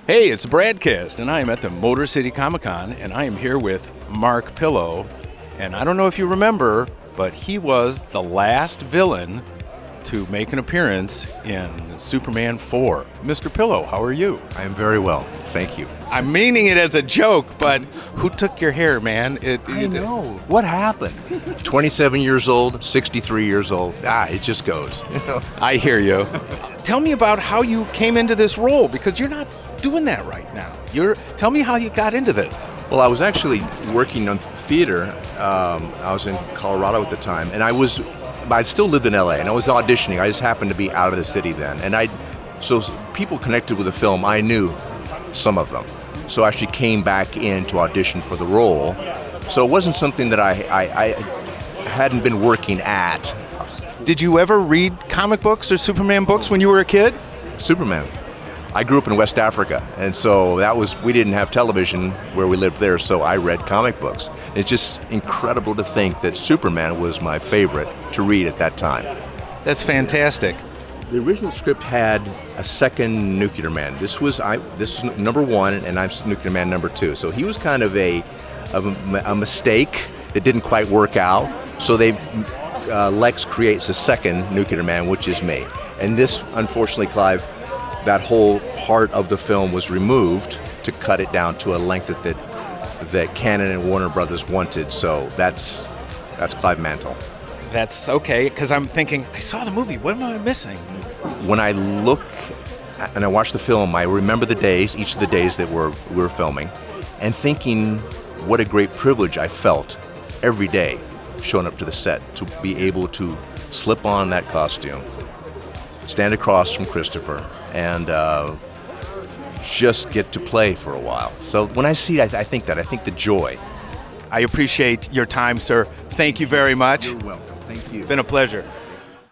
Hey, it's Bradcast, and I am at the Motor City Comic Con, and I am here with Mark Pillow. And I don't know if you remember, but he was the last villain to make an appearance in Superman 4. Mr. Pillow, how are you? I am very well, thank you. I'm meaning it as a joke, but who took your hair, man? I know. What happened? 27 years old, 63 years old. It just goes. I hear you. Tell me about how you came into this role, because you're not doing that right now. Tell me how you got into this. Well, I was actually working on theater. I was in Colorado at the time, and I still lived in LA, and I was auditioning. I just happened to be out of the city then, and so people connected with the film. I knew some of them, so I actually came back in to audition for the role. So it wasn't something that I hadn't been working at. Did you ever read comic books or Superman books when you were a kid? Superman. I grew up in West Africa, and so we didn't have television where we lived there, so I read comic books. It's just incredible to think that Superman was my favorite to read at that time. That's fantastic. The original script had a second Nuclear Man. This was number one, and I'm Nuclear Man number two. So he was kind of a mistake that didn't quite work out. So Lex creates a second Nuclear Man, which is me. And this, unfortunately, Clive, that whole part of the film was removed to cut it down to a length that Canon and Warner Brothers wanted. So that's Clive Mantle. That's okay, because I'm thinking, I saw the movie, what am I missing? When I look and I watch the film, I remember each of the days that we were filming, and thinking what a great privilege I felt every day showing up to the set to be able to slip on that costume, stand across from Christopher, and just get to play for a while. So when I see it, I think the joy. I appreciate your time, sir. Thank you very much. You're welcome. Thank you. It's been a pleasure.